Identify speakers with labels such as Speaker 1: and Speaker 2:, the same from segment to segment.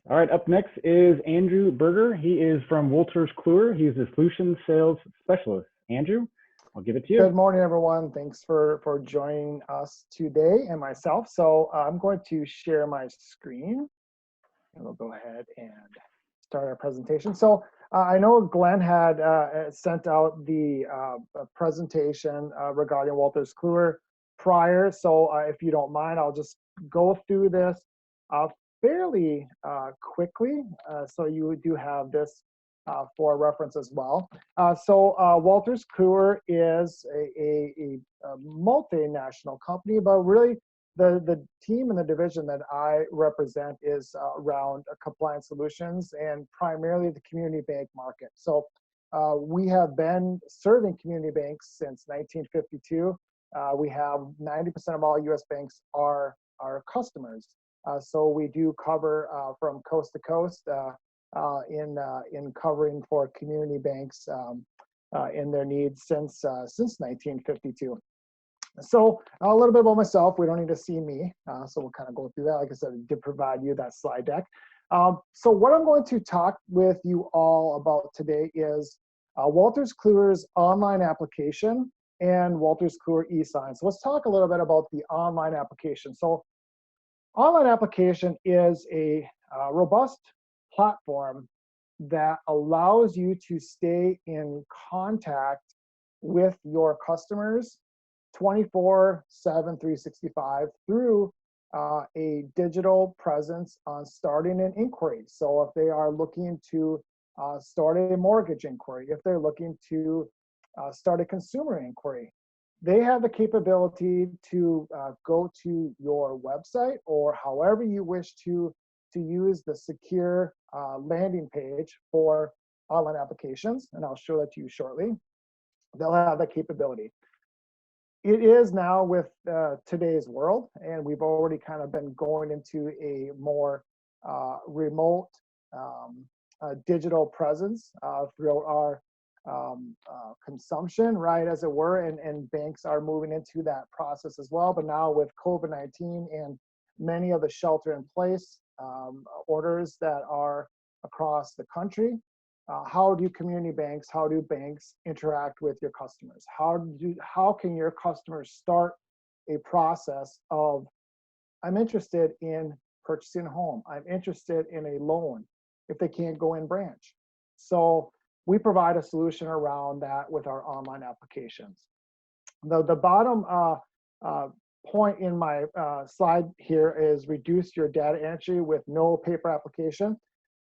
Speaker 1: All right, up next is Andrew Berger. He is from Wolters Kluwer. He's a solution sales specialist. Andrew, I'll give it to you.
Speaker 2: Good morning, everyone. Thanks for joining us today and myself. So I'm going to share my screen and we'll go ahead and start our presentation. So I know Glenn had sent out the presentation regarding Wolters Kluwer prior. So if you don't mind, I'll just go through this fairly quickly. So you do have this for reference as well. Wolters Kluwer is a multinational company, but really the team and the division that I represent is around compliance solutions and primarily the community bank market. So we have been serving community banks since 1952. We have 90% of all U.S. banks are our customers. So we do cover from coast to coast in covering for community banks in their needs since 1952. So a little bit about myself. We don't need to see me, so we'll kind of go through that. Like I said, I did provide you that slide deck. So what I'm going to talk with you all about today is Wolters Kluwer's online application and Wolters Kluwer e-sign. So let's talk a little bit about the online application. So online application is a robust platform that allows you to stay in contact with your customers 24/7, 365 through a digital presence on starting an inquiry. So if they are looking to start a mortgage inquiry, if they're looking to start a consumer inquiry, they have the capability to go to your website or however you wish to use the secure landing page for online applications, and I'll show that to you shortly. They'll have that capability. It is now with today's world, and we've already kind of been going into a more remote digital presence throughout our consumption, right, as it were, and banks are moving into that process as well. But now with COVID-19 and many of the shelter-in-place orders that are across the country, how do community banks, how do banks interact with your customers? How can your customers start a process of, I'm interested in purchasing a home, I'm interested in a loan, if they can't go in branch? So we provide a solution around that with our online applications. The bottom point in my slide here is reduce your data entry with no paper application.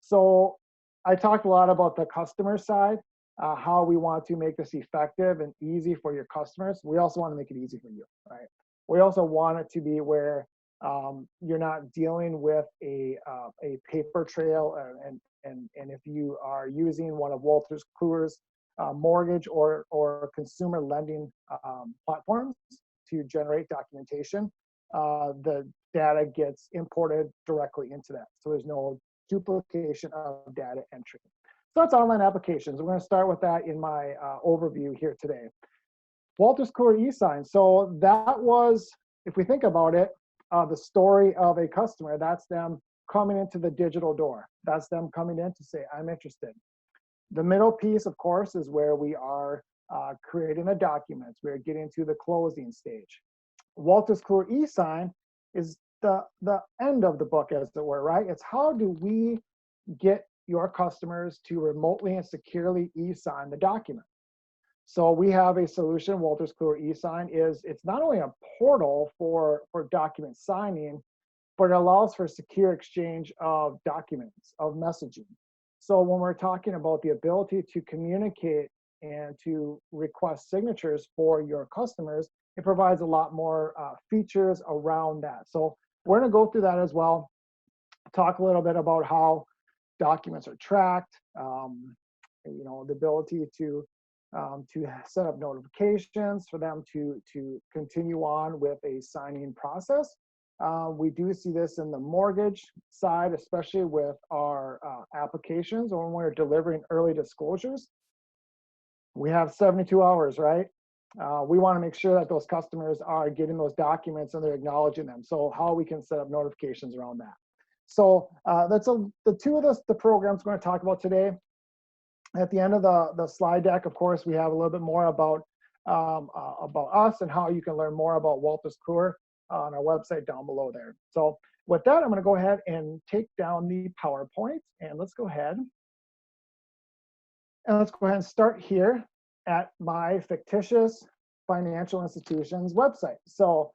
Speaker 2: So I talked a lot about the customer side, how we want to make this effective and easy for your customers. We also want to make it easy for you, right? We also want it to be where you're not dealing with a paper trail, and if you are using one of Wolters Kluwer's mortgage or consumer lending platforms to generate documentation, the data gets imported directly into that. So there's no duplication of data entry. So that's online applications. We're going to start with that in my overview here today. Wolters Kluwer e-sign. So that was, if we think about it, the story of a customer. That's them coming into the digital door. That's them coming in to say, I'm interested. The middle piece, of course, is where we are creating the documents. We're getting to the closing stage. Wolters Kluwer e-sign is the end of the book, as it were, right? It's how do we get your customers to remotely and securely e-sign the document. So we have a solution, Wolters Kluwer e-sign it's not only a portal for document signing, but it allows for secure exchange of documents, of messaging. So when we're talking about the ability to communicate and to request signatures for your customers, it provides a lot more features around that. So we're going to go through that as well, talk a little bit about how documents are tracked, the ability to set up notifications for them to continue on with a signing process. We do see this in the mortgage side, especially with our applications or when we're delivering early disclosures. We have 72 hours, right? We want to make sure that those customers are getting those documents and they're acknowledging them. So how we can set up notifications around that. So that's the two of the programs we're going to talk about today. At the end of the slide deck, of course, we have a little bit more about us and how you can learn more about Wolters Kluwer on our website down below there. So with that, I'm going to go ahead and take down the PowerPoint, and let's go ahead and start here at my fictitious financial institution's website. So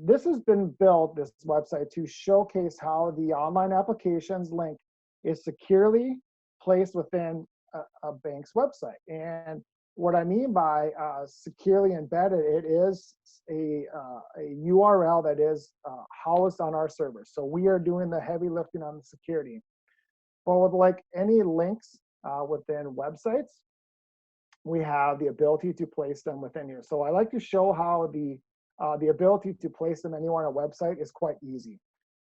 Speaker 2: this has been built, this website, to showcase how the online applications link is securely placed within a bank's website. And what I mean by securely embedded, it is a URL that is housed on our server. So we are doing the heavy lifting on the security. But with like any links within websites, we have the ability to place them within here. So I like to show how the ability to place them anywhere on a website is quite easy.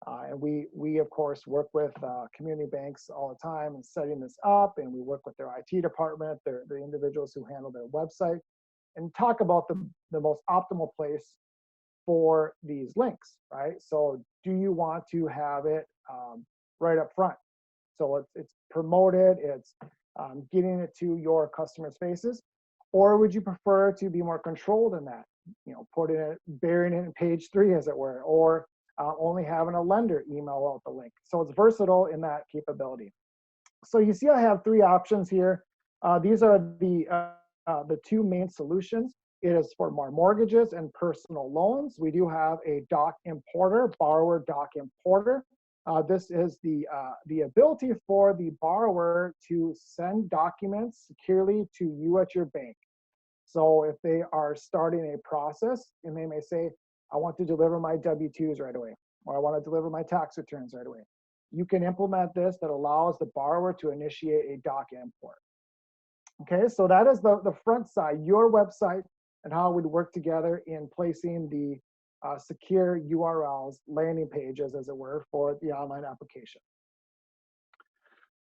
Speaker 2: And we of course work with community banks all the time and setting this up, and we work with their IT department, the individuals who handle their website, and talk about the most optimal place for these links, right? So do you want to have it right up front? So it's promoted, it's getting it to your customers' faces, or would you prefer to be more controlled in that? You know, burying it in page 3, as it were, or only having a lender email out the link. So it's versatile in that capability. So you see I have 3 options here. These are the 2 main solutions. It is for more mortgages and personal loans. We do have a doc importer, borrower doc importer. This is the ability for the borrower to send documents securely to you at your bank. So if they are starting a process and they may say, I want to deliver my W-2s right away, or I want to deliver my tax returns right away, you can implement this that allows the borrower to initiate a doc import. Okay, so that is the front side, your website, and how it would work together in placing the secure URLs, landing pages, as it were, for the online application.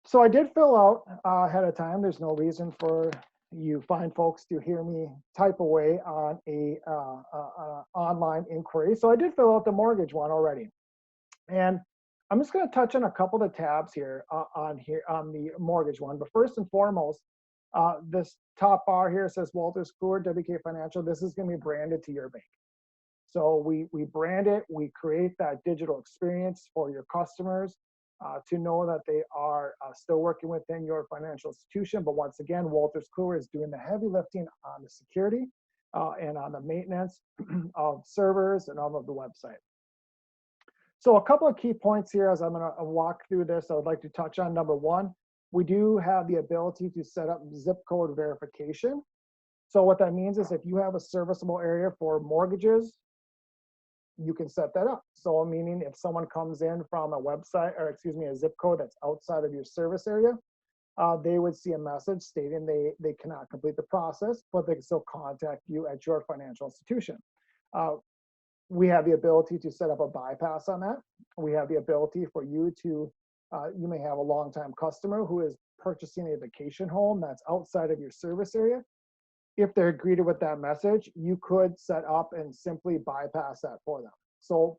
Speaker 2: So I did fill out ahead of time. There's no reason for you fine folks to hear me type away on a online inquiry. So I did fill out the mortgage one already. And I'm just going to touch on a couple of the tabs here on the mortgage one. But first and foremost, this top bar here says Wolters Kluwer, WK Financial. This is going to be branded to your bank. So we brand it, we create that digital experience for your customers to know that they are still working within your financial institution. But once again, Wolters Kluwer is doing the heavy lifting on the security and on the maintenance of servers and all of the website. So a couple of key points here as I'm going to walk through this, I would like to touch on. Number 1, we do have the ability to set up zip code verification. So what that means is if you have a serviceable area for mortgages, you can set that up. So meaning if someone comes in from a website, or excuse me, a zip code that's outside of your service area, they would see a message stating they cannot complete the process, but they can still contact you at your financial institution. We have the ability to set up a bypass on that. We have the ability for you to, you may have a longtime customer who is purchasing a vacation home that's outside of your service area. If they're greeted with that message, you could set up and simply bypass that for them. So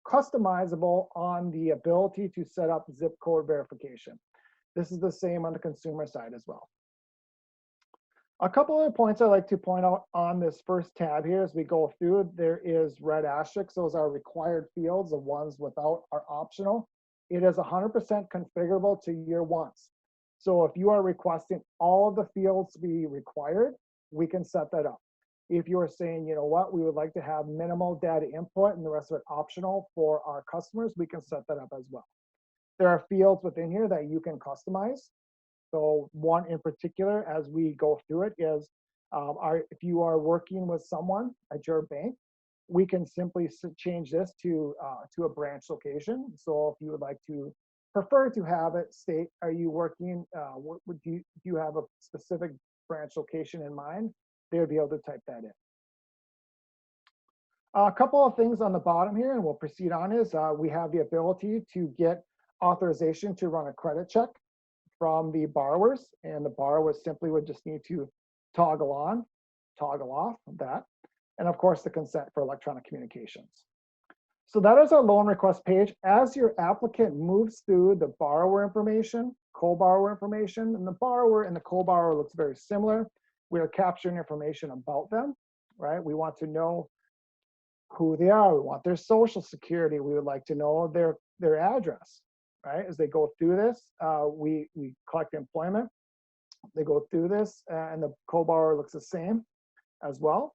Speaker 2: customizable on the ability to set up zip code verification. This is the same on the consumer side as well. A couple of points I'd like to point out on this first tab here as we go through, there is red asterisks. Those are required fields. The ones without are optional. It is 100% configurable to your wants. So if you are requesting all of the fields to be required, we can set that up. If you are saying, you know what, we would like to have minimal data input and the rest of it optional for our customers, we can set that up as well. There are fields within here that you can customize. So one in particular, as we go through it, is if you are working with someone at your bank, we can simply change this to a branch location. So if you would like to prefer to have it state, are you working, do you have a specific branch location in mind, they would be able to type that in. A couple of things on the bottom here, and we'll proceed on, is we have the ability to get authorization to run a credit check from the borrowers, and the borrowers simply would just need to toggle on, toggle off that, and of course the consent for electronic communications. So that is our loan request page. As your applicant moves through the borrower information, co-borrower information, and the borrower and the co-borrower looks very similar. We are capturing information about them, right? We want to know who they are. We want their social security. We would like to know their address, right? As they go through this, we collect employment. They go through this, and the co-borrower looks the same as well.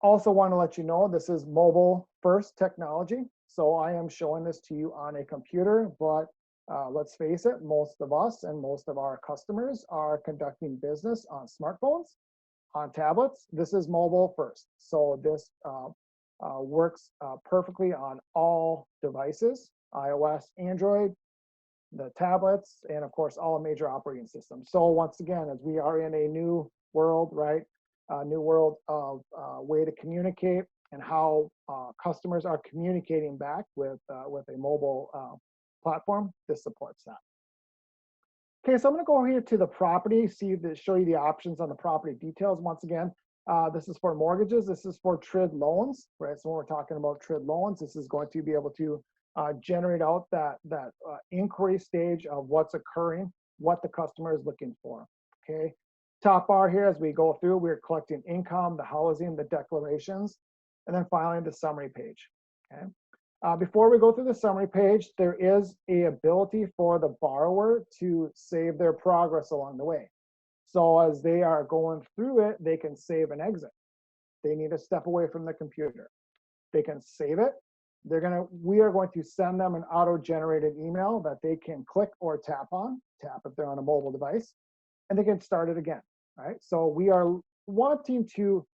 Speaker 2: Also want to let you know this is mobile first technology. So I am showing this to you on a computer, but let's face it, most of us and most of our customers are conducting business on smartphones, on tablets. This is mobile first. So this works perfectly on all devices, iOS, Android, the tablets, and of course, all major operating systems. So once again, as we are in a new world, right? A new world of way to communicate and how customers are communicating back with a mobile platform. This supports that. Okay, so I'm going to go here to the property, show you the options on the property details. Once again, this is for mortgages. This is for TRID loans, right? So when we're talking about TRID loans, this is going to be able to generate out that inquiry stage of what's occurring, what the customer is looking for. Okay. Top bar here, as we go through, we're collecting income, the housing, the declarations, and then finally the summary page. Okay. Before we go through the summary page, there is a ability for the borrower to save their progress along the way. So as they are going through it, they can save and exit. They need to step away from the computer. They can save it. We are going to send them an auto-generated email that they can click or tap if they're on a mobile device, and they can start it again. Right? So we are wanting to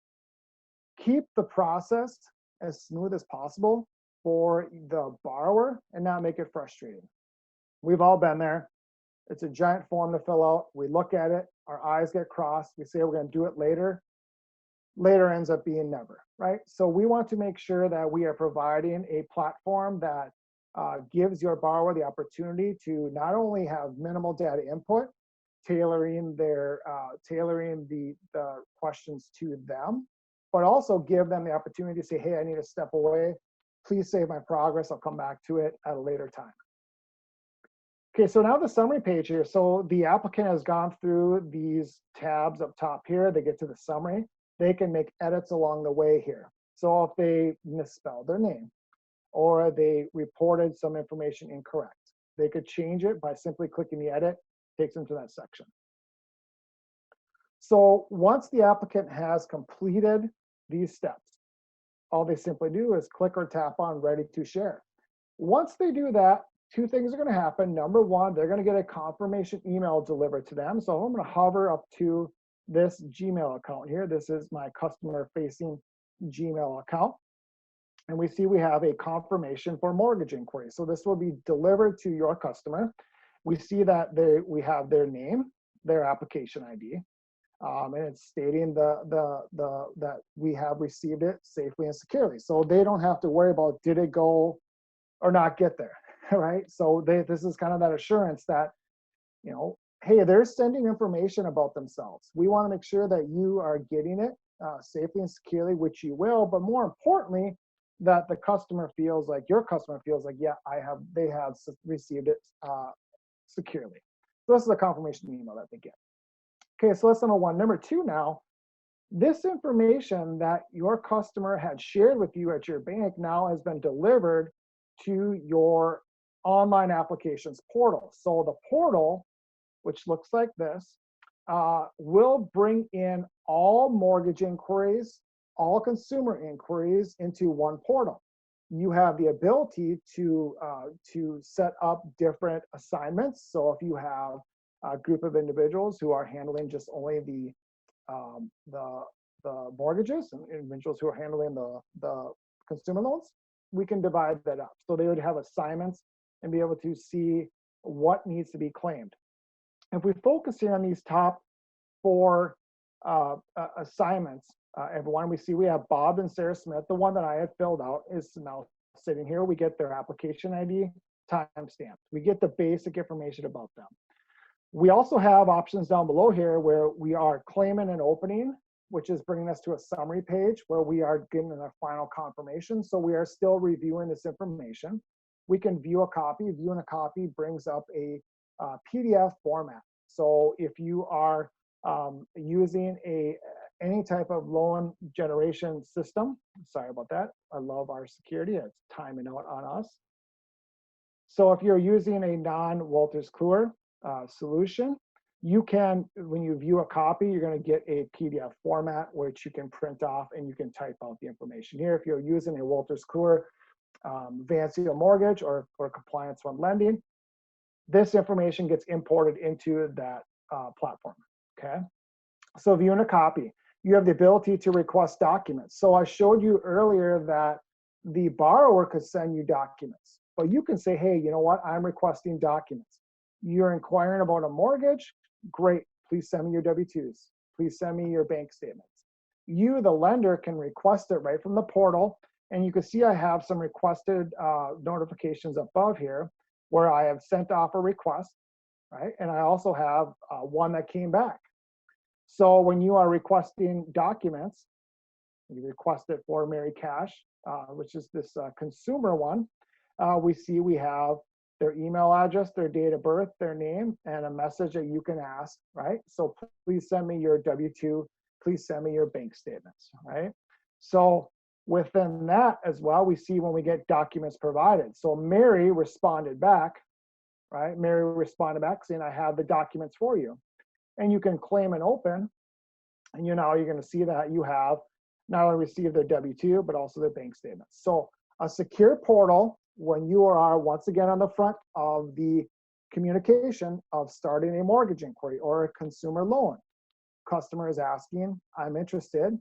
Speaker 2: keep the process as smooth as possible for the borrower and not make it frustrating. We've all been there. It's a giant form to fill out. We look at it, our eyes get crossed. We say we're going to do it later. Later ends up being never, right? So we want to make sure that we are providing a platform that gives your borrower the opportunity to not only have minimal data input, tailoring the questions to them, but also give them the opportunity to say, hey, I need to step away. Please save my progress. I'll come back to it at a later time. Okay, so now the summary page here. So the applicant has gone through these tabs up top here. They get to the summary. They can make edits along the way here. So if they misspelled their name or they reported some information incorrect, they could change it by simply clicking the edit. Takes them to that section. So once the applicant has completed these steps, all they simply do is click or tap on ready to share. Once they do that, two things are going to happen. Number one, they're going to get a confirmation email delivered to them. So I'm going to hover up to this Gmail account here. This is my customer facing Gmail account. And we see we have a confirmation for mortgage inquiry. So this will be delivered to your customer. We see that we have their name, their application ID, and it's stating that we have received it safely and securely. So they don't have to worry about did it go or not get there, right? So this is kind of that assurance that, you know, hey, they're sending information about themselves. We want to make sure that you are getting it safely and securely, which you will, but more importantly, that the customer feels like, your customer feels like, yeah, they have received it securely. So this is a confirmation email that they get. Okay, so that's number one. Number two now, this information that your customer had shared with you at your bank now has been delivered to your online applications portal. So the portal, which looks like this, will bring in all mortgage inquiries, all consumer inquiries into one portal. You have the ability to set up different assignments. So if you have a group of individuals who are handling just only the mortgages and individuals who are handling the consumer loans, we can divide that up. So they would have assignments and be able to see what needs to be claimed. If we focus here on these top four assignments, everyone, we see we have Bob and Sarah Smith. The one that I had filled out is now sitting here. We get their application ID, timestamp. We get the basic information about them. We also have options down below here where we are claiming and opening which is bringing us to a summary page where we are getting a final confirmation. So we are still reviewing this information. We can view a copy. Viewing a copy brings up a PDF format. So if you are using any type of loan generation system, sorry about that. I love our security. It's timing out on us. So if you're using a non-Wolters Kluwer solution, you can, when you view a copy, you're going to get a PDF format which you can print off and you can type out the information here. If you're using a Wolters Kluwer Vancio mortgage or compliance fund lending, this information gets imported into that platform. Okay. So viewing a copy, you have the ability to request documents. So I showed you earlier that the borrower could send you documents, but you can say, hey, you know what? I'm requesting documents. You're inquiring about a mortgage. Great. Please send me your W-2s. Please send me your bank statements. You, the lender, can request it right from the portal. And you can see I have some requested notifications above here where I have sent off a request, right? And I also have one that came back. So when you are requesting documents, you request it for Mary Cash, which is this consumer one. We have their email address, their date of birth, their name, and a message that you can ask, right? So please send me your W-2, please send me your bank statements, right? So within that as well, we see when we get documents provided. So Mary responded back, right? Mary responded back saying, I have the documents for you. And you can claim and open, and you're going to see that you have not only received their W-2, but also their bank statements. So a secure portal, when you are once again on the front of the communication of starting a mortgage inquiry or a consumer loan. Customer is asking, I'm interested,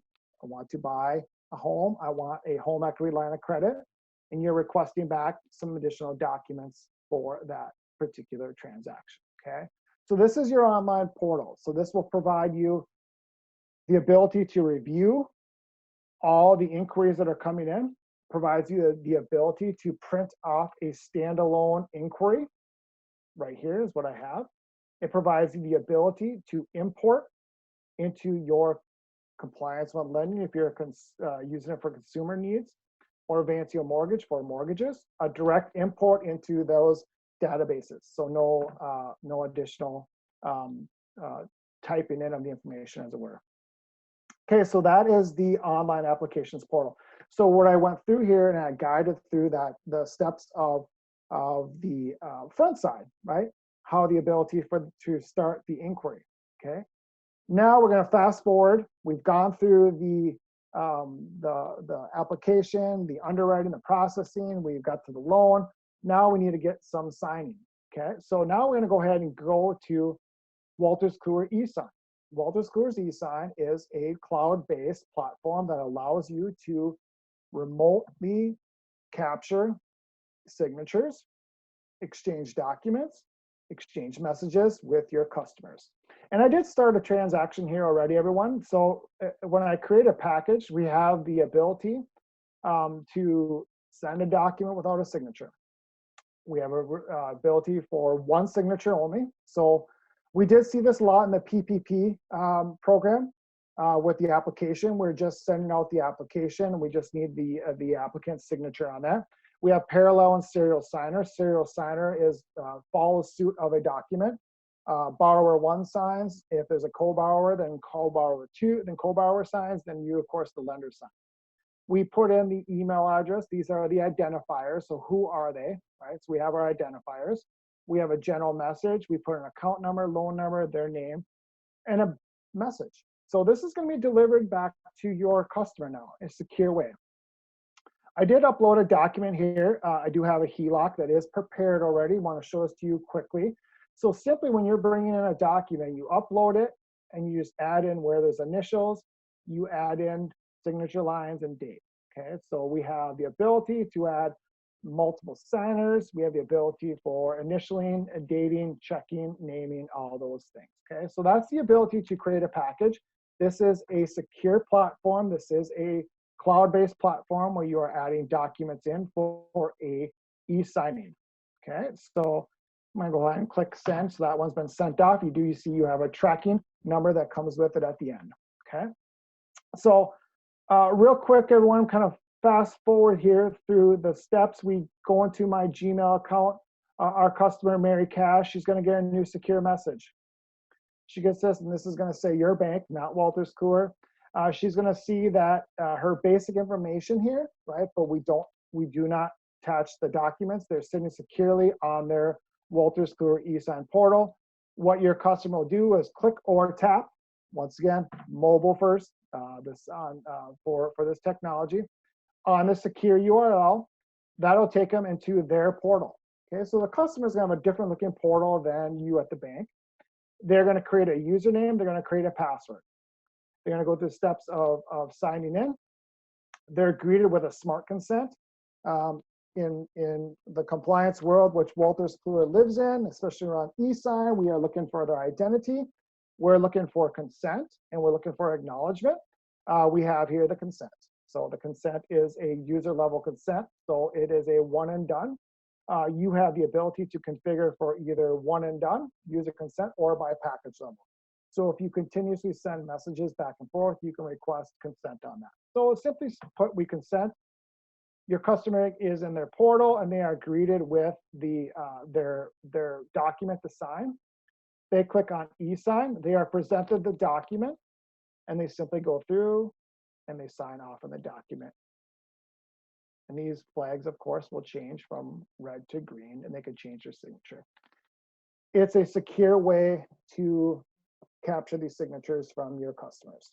Speaker 2: I want to buy a home, I want a home equity line of credit, and you're requesting back some additional documents for that particular transaction, okay? So this is your online portal. So this will provide you the ability to review all the inquiries that are coming in, provides you the ability to print off a standalone inquiry. Right here is what I have. It provides you the ability to import into your compliance fund lending if you're using it for consumer needs, or Vancio mortgage for mortgages, a direct import into those databases. So no additional typing in of the information, as it were. Okay, so that is the online applications portal. So what I went through here and I guided through that, the steps of the front side, right? How the ability to start the inquiry, okay? Now we're gonna fast forward. We've gone through the application, the underwriting, the processing, we've got to the loan. Now we need to get some signing, okay? So now we're gonna go ahead and go to Wolters Kluwer eSign. Wolters Kluwer's eSign is a cloud-based platform that allows you to remotely capture signatures, exchange documents, exchange messages with your customers. And I did start a transaction here already, everyone. So when I create a package, we have the ability to send a document without a signature. We have an ability for one signature only. So we did see this a lot in the PPP program with the application. We're just sending out the application and we just need the applicant's signature on that. We have parallel and serial signer. Serial signer is follows suit of a document. Borrower one signs. If there's a co-borrower, then co-borrower two, then co-borrower signs, then you, of course, the lender signs. We put in the email address. These are the identifiers. So who are they, right? So we have our identifiers. We have a general message. We put an account number, loan number, their name, and a message. So this is going to be delivered back to your customer now in a secure way. I did upload a document here. I do have a HELOC that is prepared already. I want to show this to you quickly. So simply when you're bringing in a document, you upload it and you just add in where there's initials, you add in signature lines and date. Okay, so we have the ability to add multiple signers. We have the ability for initialing, dating, checking, naming, all those things. Okay, so that's the ability to create a package. This is a secure platform. This is a cloud-based platform where you are adding documents in for a e-signing. Okay, so I'm gonna go ahead and click send. So that one's been sent off. You see you have a tracking number that comes with it at the end. Okay, So real quick, everyone, kind of fast forward here through the steps. We go into my Gmail account. Our customer, Mary Cash, she's going to get a new secure message. She gets this, and this is going to say your bank, not Wolters Kluwer. She's going to see that her basic information here, right? But we do not attach the documents. They're sitting securely on their Wolters Kluwer e-sign portal. What your customer will do is click or tap. Once again, mobile first. For this technology on the secure URL. That'll take them into their portal. Okay, so the customer's gonna have a different looking portal than you at the bank. They're gonna create a username. They're gonna create a password. They're gonna go through the steps of signing in. They're greeted with a smart consent. In the compliance world, which Wolters Kluwer lives in, especially around e-sign, we are looking for their identity. We're looking for consent, and we're looking for acknowledgement. We have here the consent. So the consent is a user level consent. So it is a one and done. You have the ability to configure for either one and done, user consent, or by package level. So if you continuously send messages back and forth, you can request consent on that. So simply put, we consent. Your customer is in their portal, and they are greeted with their document to sign. They click on e-sign. They are presented the document, and they simply go through and they sign off on the document. And these flags, of course, will change from red to green, and they could change their signature. It's a secure way to capture these signatures from your customers.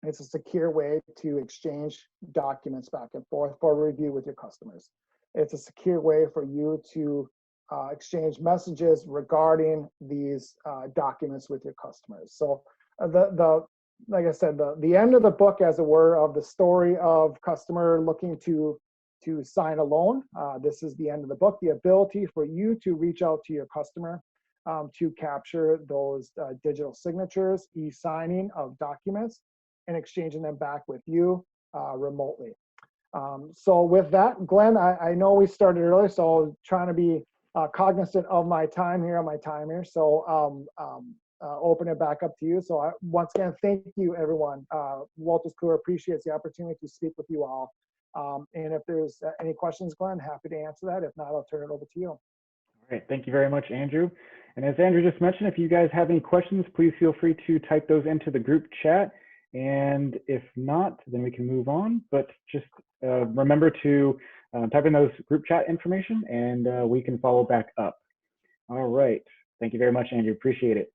Speaker 2: It's a secure way to exchange documents back and forth for review with your customers. It's a secure way for you to exchange messages regarding these documents with your customers. So like I said, the end of the book, as it were, of the story of customer looking to sign a loan. This is the end of the book. The ability for you to reach out to your customer to capture those digital signatures, e-signing of documents, and exchanging them back with you remotely. So with that, Glenn, I know we started early, so trying to be cognizant of my time here, So open it back up to you. So once again, thank you, everyone. Wolters Kluwer appreciates the opportunity to speak with you all. And if there's any questions, Glenn, happy to answer that. If not, I'll turn it over to you.
Speaker 1: All right, thank you very much, Andrew. And as Andrew just mentioned, if you guys have any questions, please feel free to type those into the group chat. And if not, then we can move on. But just remember to type in those group chat information, and we can follow back up. All right. Thank you very much, Andrew. Appreciate it.